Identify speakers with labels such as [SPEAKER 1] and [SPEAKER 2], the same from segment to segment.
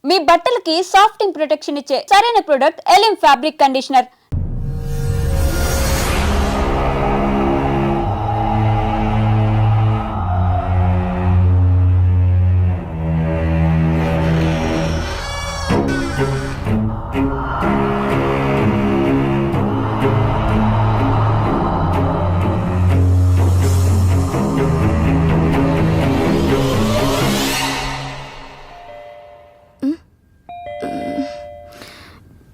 [SPEAKER 1] మీ బట్టలకి సాఫ్టింగ్ ప్రొటెక్షన్ ఇచ్చే సరైన ప్రొడక్ట్ ఎలిమ్ ఫ్యాబ్రిక్ కండిషనర్.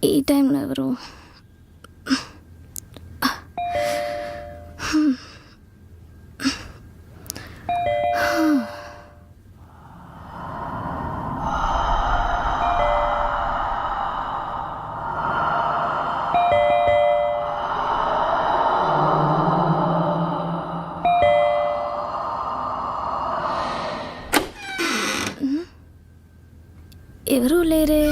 [SPEAKER 2] ఈ టైంలో ఎవరు? ఎవరు లేరే.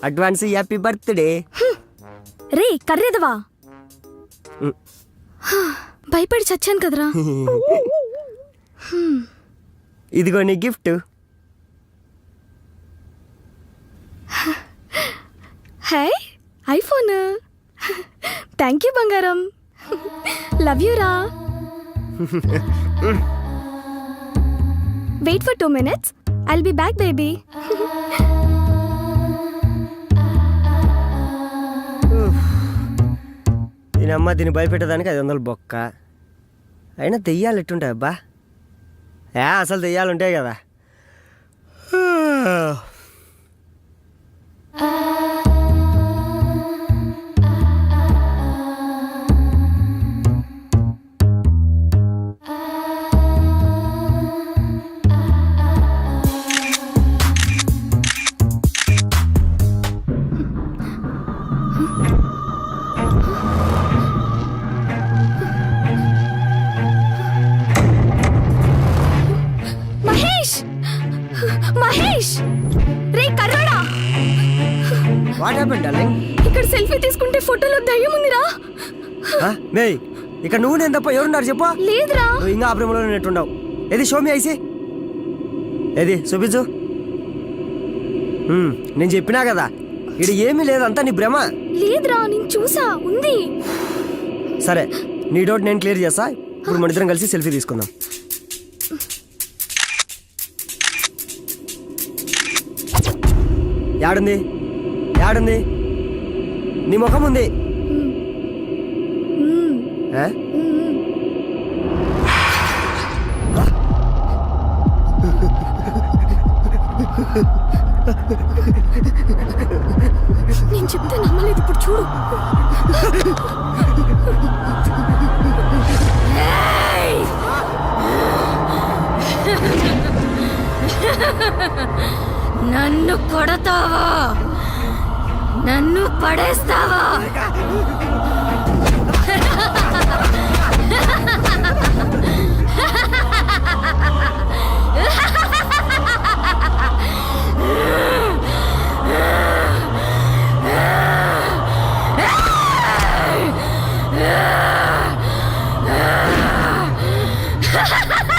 [SPEAKER 3] Advance happy birthday.
[SPEAKER 2] రే కర్రేదవా, భయపడి చచ్చాను కదరా.
[SPEAKER 3] ఇదిగో నీ gift.
[SPEAKER 2] Hi iPhone. Thank you బంగారం. లవ్ యూ రా. Wait for 2 minutes. I'll be back baby.
[SPEAKER 3] దీనమ్మ దీన్ని భయపెట్టడానికి 500 బొక్క. అయినా దెయ్యాలు ఎట్టుంటాయి అబ్బా? అసలు దెయ్యాలు ఉంటాయి కదా.
[SPEAKER 2] మహేష్, రే కర్రడా.
[SPEAKER 3] What happened darling?
[SPEAKER 2] ఇక్కడ సెల్ఫీ తీసుకుంటే ఫోటోలో దయ్యం ఉందిరా.
[SPEAKER 3] మేయ్, ఇక్కడ నువ్వు నేను తప్ప ఎవరున్నారు చెప్పు?
[SPEAKER 2] లేదురా.
[SPEAKER 3] నువ్వు ఇంకా ఆ ప్రేమలో నెట్టుండవు. ఏది షో మీ ఐసి, ఏది చూపించు. నేను చెప్పినా కదా, ఇది ఏమీ లేదంతా నీ భ్రమ.
[SPEAKER 2] లేదురా, నేను చూసా, ఉంది.
[SPEAKER 3] సరే, నీ డౌట్ నేను క్లియర్ చేస్తా. ఇప్పుడు మన ఇద్దరం కలిసి సెల్ఫీ తీసుకుందాం. యాడుంది యాడుంది? నీ ముఖం ఉంది.
[SPEAKER 2] నేను చెప్తే నమ్మలేదు, ఇప్పుడు చూడు.
[SPEAKER 4] నన్ను కొడతావా? నన్ను పడేస్తావా? Ha ha ha!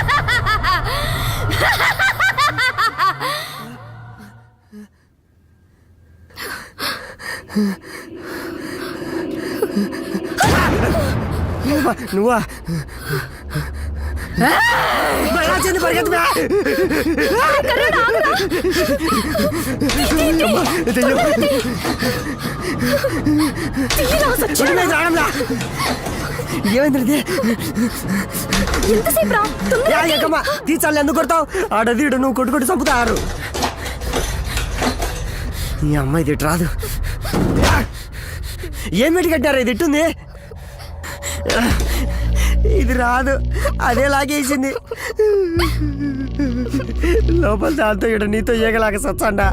[SPEAKER 3] నువ్వా పరిగెత్తు ఏమైంది
[SPEAKER 2] ఎంతసేపు రా
[SPEAKER 3] తీసాలి ఎందుకు కొడతావు ఆడదీడు నువ్వు కొట్టుకొట్టి చంపుతారు ఈ అమ్మాయి తిట్టు రాదు ఏం పెట్టి కట్టారు ఇది ఇట్టుంది ఇది రాదు అదే లాగేసింది లోపల దాంతో ఇక్కడ నీతో ఏగలాగా సచ్చండా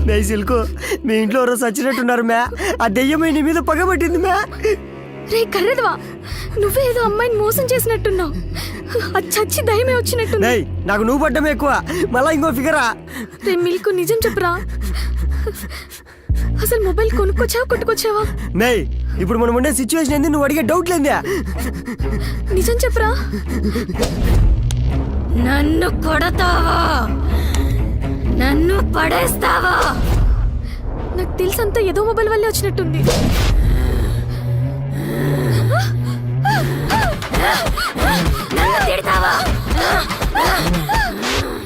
[SPEAKER 3] మే సిల్కు మీ ఇంట్లో ఎవరో చచ్చినట్టున్నారు మ్యా ఆ దెయ్యమై నీ మీద పగబట్టింది మ్యా
[SPEAKER 2] రే కర్రదవా నువ్వే ఏదో అమ్మాయిని మోసం చేసినట్టున్నావు అది చచ్చి దయమే వచ్చినట్టుంది
[SPEAKER 3] నాకు నువ్వు పడ్డమే ఎక్కువ మళ్ళా ఇంకో ఫిగరా
[SPEAKER 2] రే మిల్కు నిజం చెప్పురా అసలు మొబైల్ కొనుక్కొచ్చావా కొట్టుకొచ్చావా
[SPEAKER 3] మే ఇప్పుడు మనం ఉండే సిచ్యువేషన్ ఏంది నువ్వు అడిగే డౌట్ లేదే
[SPEAKER 2] నిజం చెప్పురా
[SPEAKER 4] నన్ను కొడతావా నన్ను పడేస్తావా
[SPEAKER 2] నాకు తెలుసంతా ఏదో మొబైల్ వల్లే వచ్చినట్టుంది
[SPEAKER 4] నన్ను తిడతావా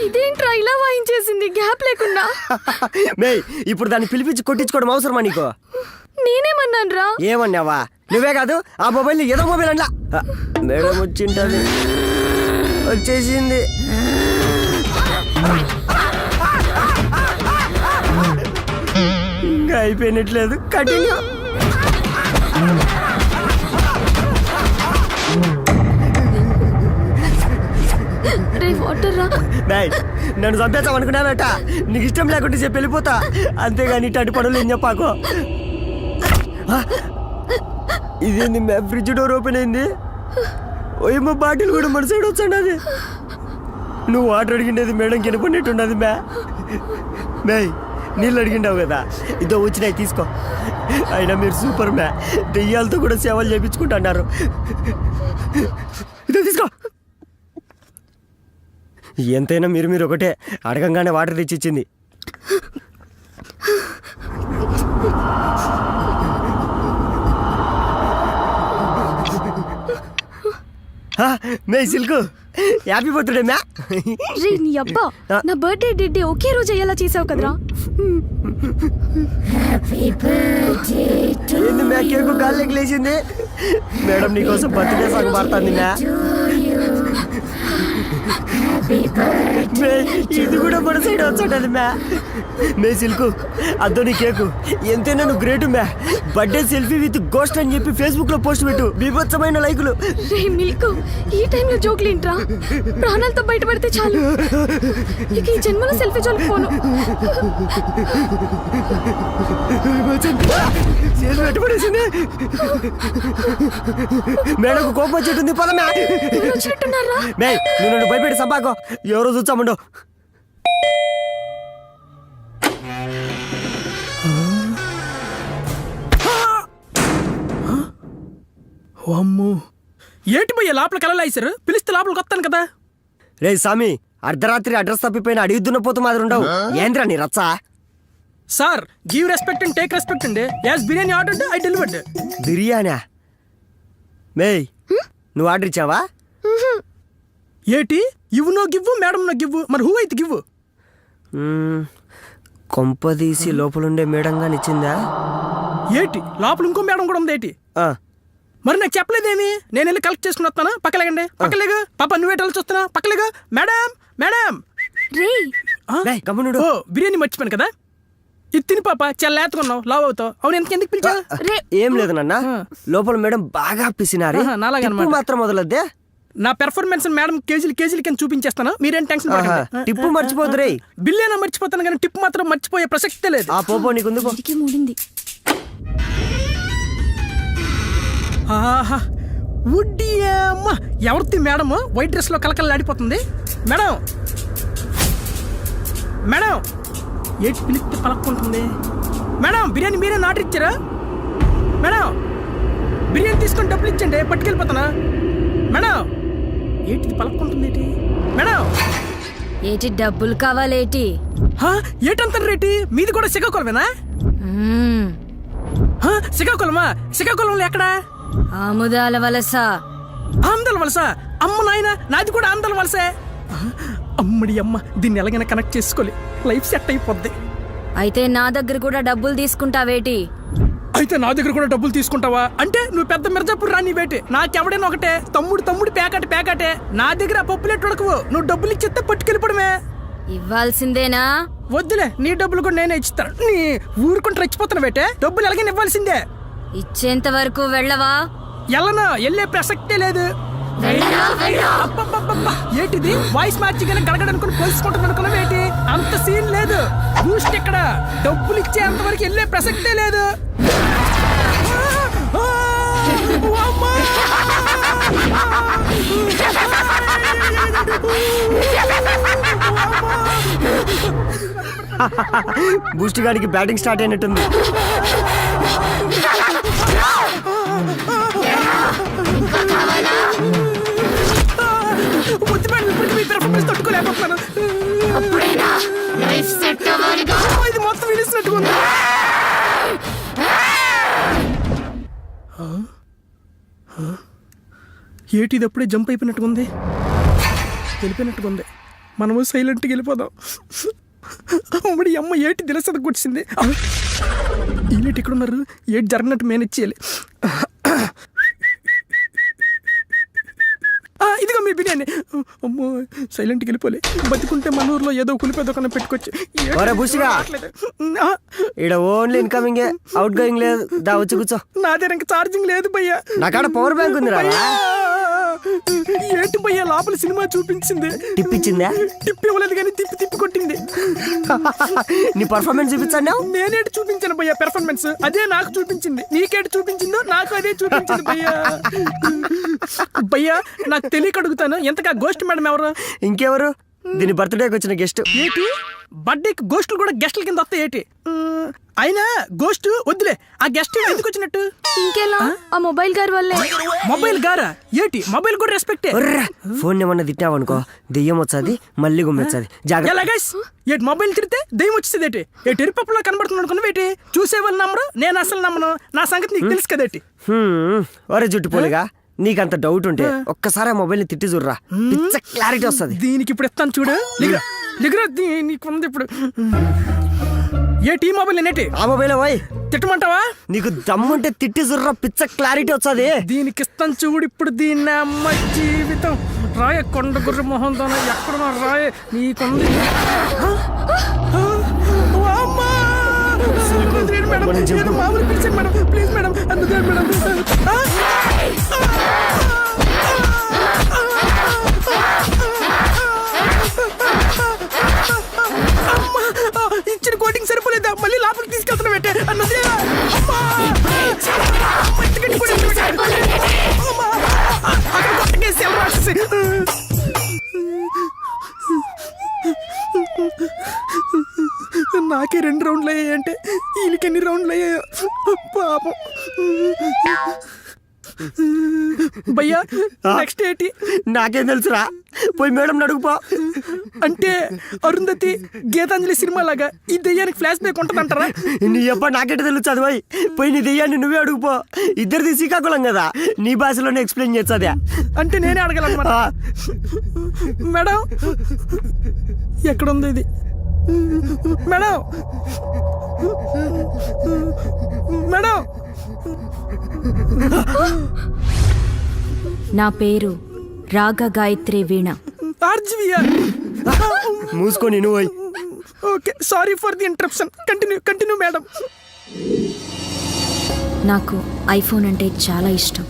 [SPEAKER 2] ఇదేంట్రా ఇలా వాయించేసింది గ్యాప్ లేకుండా
[SPEAKER 3] మే ఇప్పుడు దాన్ని పిలిపించి కొట్టించుకోవడం అవసరమా నీకు
[SPEAKER 2] నేనేమన్నాను రా
[SPEAKER 3] ఏమన్నావా నువ్వే కాదు ఆ మొబైల్ ఏదో మొబైల్ అంట్లా మేడం వచ్చింటది వచ్చేసింది ఇంకా అయిపోయినట్లేదు కంటిన్యూ
[SPEAKER 2] రే వాటర్ రా
[SPEAKER 3] నన్ను చంపేస్తాం అనుకున్నావేట నీకు ఇష్టం లేకుంటే చెప్పి వెళ్ళిపోతా అంతేగాని ఇట్లాంటి పనులు ఏం చెప్పాకో ఇదేంది మ్యా ఫ్రిడ్జ్ డోర్ ఓపెన్ అయింది ఓయమ్మ బాటిల్ కూడా మన సైడ్ వచ్చండి నువ్వు వాటర్ అడిగిండేది మేడం కినపడినట్టున్నది మే నీళ్ళు అడిగిండావు కదా ఇదో వచ్చినాయి తీసుకో అయినా మీరు సూపర్ మ్యా దెయ్యాలతో కూడా సేవలు చేయించుకుంటున్నారు ఇదో తీసుకో ఎంతైనా మీరు ఒకటే అడగంగానే వాటర్ తెచ్చిచ్చింది మే సిల్కు హ్యాపీ బర్త్డే మ్యా
[SPEAKER 2] రే నీ అబ్బా నా బర్త్డే డేట్ ఒకే రోజు అయ్యేలా చేసావు కదరా
[SPEAKER 3] ఏంది మ్యా కేకు గాల్లోకి లేచింది మేడం నీకోసం బర్త్డే సాంగ్ పాడుతుంది మ్యా ఇది కూడా మన సైడ్ వచ్చాడు మ్యా మే సిల్కు అద్దో నీ కేకు ఎంతైనా నువ్వు గ్రేట్ మ్యా బర్త్డే సెల్ఫీ విత్ గోస్ట్ అని చెప్పి ఫేస్బుక్ లో పోస్ట్ పెట్టు బీభత్సమైన లైకులు
[SPEAKER 2] రే మిల్కు ఈ టైంలో జోకులు ఏంట్రా ప్రాణాలతో బయటపడితే చాలు ఇక ఈ జన్మలో సెల్ఫీ జోలికి పోను
[SPEAKER 3] పెట్టుబడేసింది మేడం కోపం వచ్చేటుంది పదమే
[SPEAKER 2] వచ్చినట్టున్నారా
[SPEAKER 3] మే నువ్వు నన్ను భయపెట్టి సంపాకో ఎవరో చూచామండో
[SPEAKER 5] అమ్మో ఏంటి భయ్య లోపలికి వెళ్ళలేసారు పిలిస్తే లోపలికి వస్తాను కదా
[SPEAKER 3] రే సామి అర్ధరాత్రి అడ్రస్ తప్పిపోయిన అడిగి దున్నపోతు మాదిరి ఉండవు ఏంద్రా నీ రచ్చ
[SPEAKER 5] sir give respect and take respect అండి as biryani order I delivered
[SPEAKER 3] బిర్యానా మే నువ్వు ఆర్డర్ ఇచ్చావా
[SPEAKER 5] ఏటి ఇవ్వు no give madam no give మరి హూ అయితే గివ్వు
[SPEAKER 3] కొంపదీసి లోపలుండే మేడంగా నిచ్చిందా
[SPEAKER 5] ఏటి లోపల ఇంకో మేడం కూడా ఉంది ఏటి మరి నాకు చెప్పలేదేమి నేను వెళ్ళి కలెక్ట్ చేసుకుని వస్తాను పక్కలేగండి పక్కలేగా పాప నువ్వేట చూస్తున్నా పక్కలేగా మేడం మేడం
[SPEAKER 2] రే
[SPEAKER 3] గమనుడు
[SPEAKER 5] ఓ బిర్యానీ మర్చిపోయాను కదా ఇది తిని పాప చల్లేతుకున్నావు లావ్ అవుతావు అవును ఎందుకు పిలిచా
[SPEAKER 3] ఏం లేదు నాన్న లోపల మేడం బాగా పిసినారు మాత్రం మొదలద్దే
[SPEAKER 5] నా పెర్ఫార్మెన్స్ మేడం కేజీలు కింద చూపించేస్తాను మీరేం టెన్షన్ పడకండి
[SPEAKER 3] టిప్పు మర్చిపోదు రే
[SPEAKER 5] బిల్ అయినా మర్చిపోతాను కానీ టిప్ మాత్రం మర్చిపోయే ప్రసక్తే లేదు
[SPEAKER 3] ఆ పోపో నీకుంది
[SPEAKER 2] మూడింది
[SPEAKER 5] ఆహా ఉడ్డియమ్మ ఎవరిది మేడం వైట్ డ్రెస్ లో కలకలలాడిపోతుంది మేడం మేడం ఏంటి పిలిస్తే పలక్కుంటుంది మేడం బిర్యానీ మీరే ఆర్డర్ ఇచ్చారా మేడం బిర్యానీ తీసుకొని డబ్బులు ఇచ్చండి, పట్టుకెళ్ళిపోతానా. మేడం ఏంటిది పలక్కుంటుంది ఏంటి మేడం?
[SPEAKER 4] ఏటి డబ్బులు కావాలేటి?
[SPEAKER 5] ఏటంత రేటి? మీది కూడా శ్రీకాకుళమేనా? శ్రీకాకుళమా? శ్రీకాకుళంలో ఎక్కడా?
[SPEAKER 4] ఆముదాల వలస.
[SPEAKER 5] ఆంధ్ర వలస? అమ్మ నాయన, నాది కూడా ఆంధ్ర వలసే. అమ్మడి అమ్మ, దీన్ని ఎలాగైనా కనెక్ట్ చేసుకోవాలి, లైఫ్ సెట్ అయిపోద్ది.
[SPEAKER 4] అయితే నా దగ్గర కూడా డబ్బులు తీసుకుంటావేటి?
[SPEAKER 5] అయితే నా దగ్గర కూడా డబ్బులు తీసుకుంటావా? అంటే నువ్వు పెద్ద మిర్జాపూర్ రాని వేటి, నాకెవడైనా ఒకటే. తమ్ముడు పేకాటే. నా దగ్గర ఆ పప్పులేట్ ఉడకవు. నువ్వు డబ్బులు ఇచ్చేస్తే పట్టుకెళ్ళిపోవడమే.
[SPEAKER 4] ఇవ్వాల్సిందేనా?
[SPEAKER 5] వద్దులే, నీ డబ్బులు కూడా నేనే ఇస్తాను. నీ ఊరుకుంటే రెచ్చిపోతున్నా వేటే, డబ్బులు ఎలాగైనా ఇవ్వాల్సిందే.
[SPEAKER 4] ఇచ్చేంత వరకు వెళ్ళవా?
[SPEAKER 5] ఎల్లనా? వెళ్ళే ప్రసక్తే లేదు. అబ్బబ్బబ్బబ్బా, ఏంటిది వాయిస్ మార్చిగానే గడగడనుకుని పోల్చుకుంటాను అనుకున్నావు ఏంటి? అంత సీన్ లేదు. బూస్ట్ ఇక్కడ. డబ్బులు ఇచ్చేంత వరకు వెళ్ళే ప్రసక్తే లేదు.
[SPEAKER 3] బూస్ట్ గాడికి బ్యాటింగ్ స్టార్ట్ అయినట్టుంది.
[SPEAKER 5] తట్టుకోలేకపోతున్నాను. ఇది మొత్తం విడిసినట్టుగా ఉంది. ఏటి ఇది అప్పుడే జంప్ అయిపోయినట్టుకుంది, వెళ్ళిపోయినట్టుకుంది. మనము సైలెంట్గా వెళ్ళిపోదాం. అమ్మడి అమ్మ ఏటి దిలసద కూర్చింది. ఈలేటి ఇక్కడ ఉన్నారు, ఏటి జరిగినట్టు మేనేజ్ చేయాలి. ఇదిగో మీ బిర్యానీ. అమ్మో సైలెంట్కి వెళ్ళిపోలే, బతికుంటే మన ఊర్లో ఏదో కులిపేదో కన్నా పెట్టుకోవచ్చు.
[SPEAKER 3] ఇక్కడ ఓన్లీ ఇన్కమింగ్, అవుట్ గోయింగ్ లేదు. దా వచ్చి కూర్చో.
[SPEAKER 5] నా దగ్గర ఇంకా ఛార్జింగ్ లేదు భయ్యా.
[SPEAKER 3] నాకాడ పవర్ బ్యాంక్ ఉంది రా.
[SPEAKER 5] ఏంటి భయ్యా లోపల సినిమా చూపించింది?
[SPEAKER 3] టిప్పించిందా?
[SPEAKER 5] టిప్ ఇవ్వలేదు కానీ తిప్పి కొట్టింది.
[SPEAKER 3] నీ పర్ఫార్మెన్స్ చూపించాను.
[SPEAKER 5] నేనేటి చూపించాను భయ్యా పెర్ఫార్మెన్స్? అదే నాకు చూపించింది. నీకేటి చూపించిందో నాకు అదే చూపించింది భయ్యా. భయ్యా నాకు తెలియక అడుగుతాను, ఎంతగా గోస్ట్ మేడం ఎవరు?
[SPEAKER 3] ఇంకెవరు? దీని బర్త్డేకి వచ్చిన గెస్ట్.
[SPEAKER 5] ఏటి బర్త్డేకి గోస్టులు కూడా గెస్టుల కింద వస్తాయి ఏటి? అయినా గోస్ట్ వద్దులే, ఆ గెస్ట్ ఎందుకు వచ్చినట్టు?
[SPEAKER 2] ఇంకెలా? ఆ మొబైల్ గారి వల్లే.
[SPEAKER 5] మొబైల్ గారా? ఏటి మొబైల్ కూడా రెస్పెక్టే.
[SPEAKER 3] ఫోన్ ఏమన్నా తిట్టావనుకో దెయ్యం వచ్చాది, మళ్ళీ గుమ్మొచ్చాది. జాగ్రత్త.
[SPEAKER 5] ఏటి మొబైల్ తిరిగితే దెయ్యం వచ్చింది ఏటి? ఏటి ఎరుపప్పులో కనబడుతుంది అనుకున్నావు ఏటి? చూసేవాళ్ళు నమ్మరు, నేను అసలు నమ్మను. నా సంగతి నీకు తెలుసు కదేటి?
[SPEAKER 3] ఒరే జుట్టుపోలిగా, నీకంత డౌట్ ఉంటే ఒక్కసారి మొబైల్ ని తిట్టి చూడరా, పిచ్చ క్లారిటీ వస్తుంది.
[SPEAKER 5] దీనికి ఇప్పుడు ఇస్తాను చూడు. నీకుంది ఇప్పుడు. ఏటి మొబైల్ నేటి?
[SPEAKER 3] ఆ మొబైల్ పోయి
[SPEAKER 5] తిట్టమంటావా?
[SPEAKER 3] నీకు దమ్ముంటే తిట్టి చూడరా, పిచ్చ క్లారిటీ వచ్చాది.
[SPEAKER 5] దీనికి ఇస్తాను చూడు ఇప్పుడు. దీన్ని అమ్మ జీవితం రాయ కొండ గుర్ర మొహంతో ఎక్కడున్నా రాయ నీకుంది. మేడం మామూలు పిలిచాను మేడం, ప్లీజ్ మేడం, అందుకే మేడం. ఇచ్చిన కోటింగ్ సరిపోలేదా? మళ్ళీ లోపలికి తీసుకెళ్తున్నా పెట్టే అన్నది. నాకే 2 రౌండ్లు అయ్యాయంటే వీళ్ళకి ఎన్ని రౌండ్లు అయ్యాయో పాపం. భయ్యా నెక్స్ట్ ఏంటి?
[SPEAKER 3] నాకేం తెలుసురా, పోయి మేడం అడుగుపో.
[SPEAKER 5] అంటే అరుంధతి గీతాంజలి సినిమా లాగా ఈ దెయ్యానికి ఫ్లాష్ బ్యాక్ ఉంటదంటారా?
[SPEAKER 3] నీ అబ్బా నాకెట తెలుసు చదివాయి. పోయి నీ దెయ్యాన్ని నువ్వే అడుగుపో. ఇద్దరిది శ్రీకాకుళం కదా, నీ భాషలోనే ఎక్స్ప్లెయిన్ చేస్తుందా?
[SPEAKER 5] అంటే నేనే అడగాలన్నమాట. మేడం ఎక్కడుంది ఇది? మేడం మేడం
[SPEAKER 4] నా పేరు రాగ గాయత్రి వీణ.
[SPEAKER 5] ఆర్జీవియా?
[SPEAKER 3] మూసుకొని నువ్వు.
[SPEAKER 5] Okay, sorry for the interruption. Continue madam.
[SPEAKER 4] నాకు ఐఫోన్ అంటే చాలా ఇష్టం.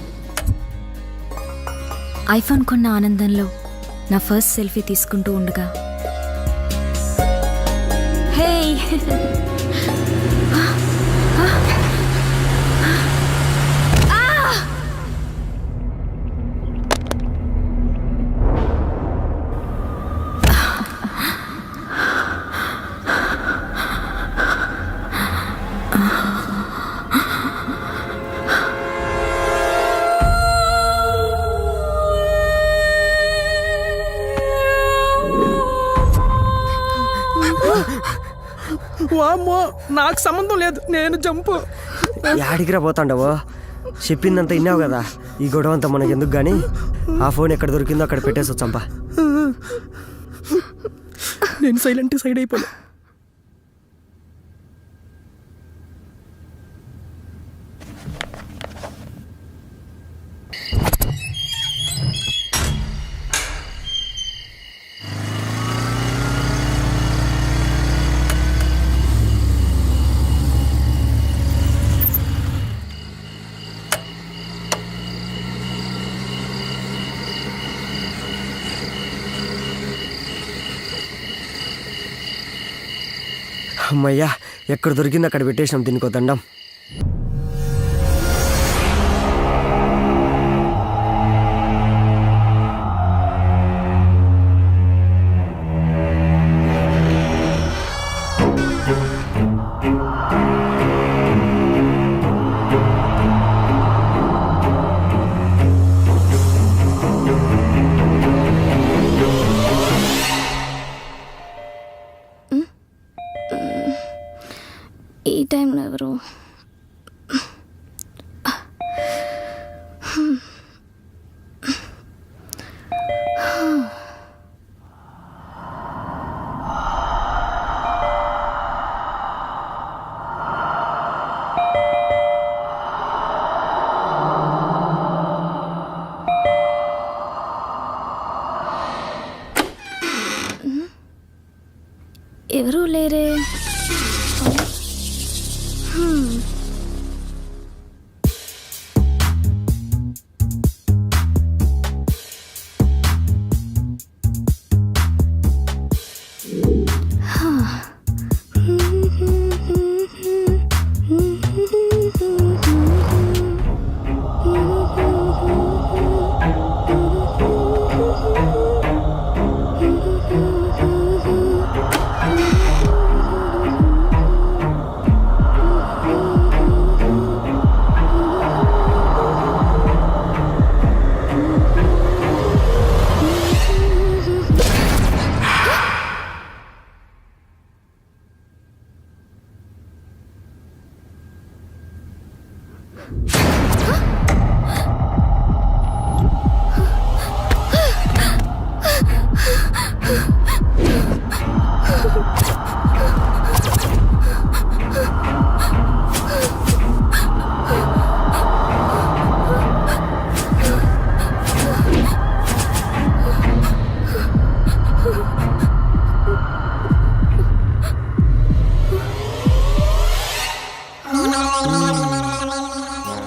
[SPEAKER 4] ఐఫోన్ కొన్న ఆనందంలో నా ఫస్ట్ సెల్ఫీ తీసుకుంటూ ఉండగా హే
[SPEAKER 5] వామ్మో నాకు సంబంధం లేదు, నేను జంపు.
[SPEAKER 3] యాడికిరా పోతాండవో? చెప్పిందంతా విన్నావు కదా, ఈ గొడవ అంతా మనకి ఎందుకు కానీ ఆ ఫోన్ ఎక్కడ దొరికిందో అక్కడ పెట్టేసి వచ్చాంపా.
[SPEAKER 5] నేను సైలెంట్ సైడ్ అయిపోలే.
[SPEAKER 3] అమ్మయ్యా, ఎక్కడ దొరికిందో అక్కడ పెట్టేసినాం, దీనికో దండం.
[SPEAKER 2] ఈ టైంలో ఎవరు? ఎవరు లేరే.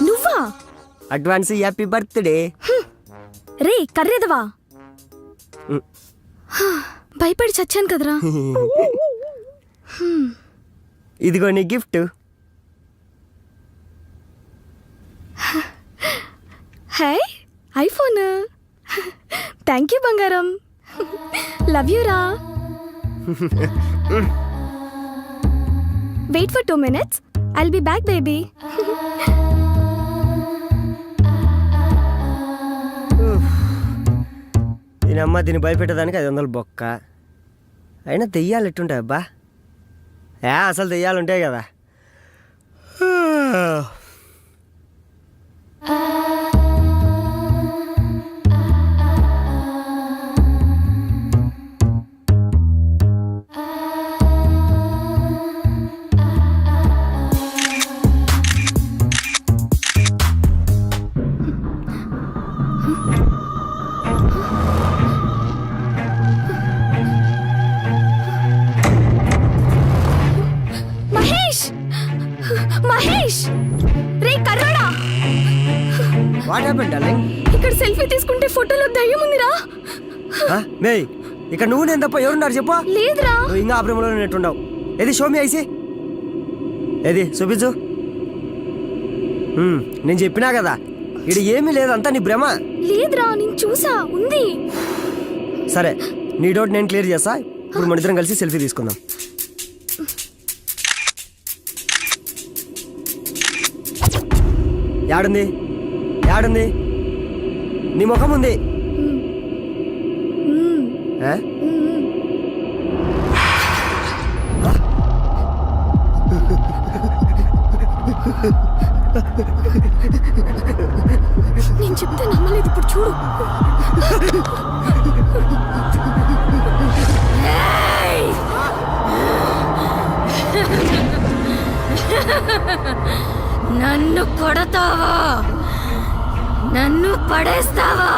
[SPEAKER 2] నువ్వా?
[SPEAKER 3] Advance happy birthday.
[SPEAKER 2] రే కర్రేదవా, భయపడి చచ్చాను కదరా.
[SPEAKER 3] ఇదిగో నీ gift.
[SPEAKER 2] Hi, iPhone. Thank you బంగారం. లవ్ యూ రా. Wait for 2 minutes. I'll be back, baby.
[SPEAKER 3] దీనమ్మ దీన్ని భయపెట్టేదానికి 500 బొక్క. అయినా దెయ్యాలు ఎట్టుంటాయి అబ్బా? అసలు దెయ్యాలు ఉంటాయి కదా.
[SPEAKER 2] మహేష్, రే కర్రోడా,
[SPEAKER 3] వాట్ హ్యాపెండ్ డార్లింగ్?
[SPEAKER 2] ఇక్కడ సెల్ఫీ తీసుకుంటే ఫోటోలో దయ్యం ఉందిరా.
[SPEAKER 3] మే ఇక్కడ నువ్వు నేను తప్ప ఎవరున్నారు చెప్పు?
[SPEAKER 2] లేదురా.
[SPEAKER 3] నువ్వు ఇంకా ఆ ప్రేమలో నెట్టుండవు. ఏది షో మీ ఐసి, ఏది చూపించు. నేను చెప్పినా కదా, ఇది ఏమీ లేదు, అంతా నీ భ్రమ.
[SPEAKER 2] లేదురా, నేను చూసా, ఉంది.
[SPEAKER 3] సరే, నీ డౌట్ నేను క్లియర్ చేస్తా. ఇప్పుడు మన ఇద్దరం కలిసి సెల్ఫీ తీసుకుందాం. యాడుంది యాడుంది? నీ ముఖం ఉంది.
[SPEAKER 2] నేను చెప్తే నమ్మలేదు, ఇప్పుడు చూడు.
[SPEAKER 4] నన్ను కొడతావా? నన్ను పడేస్తావా?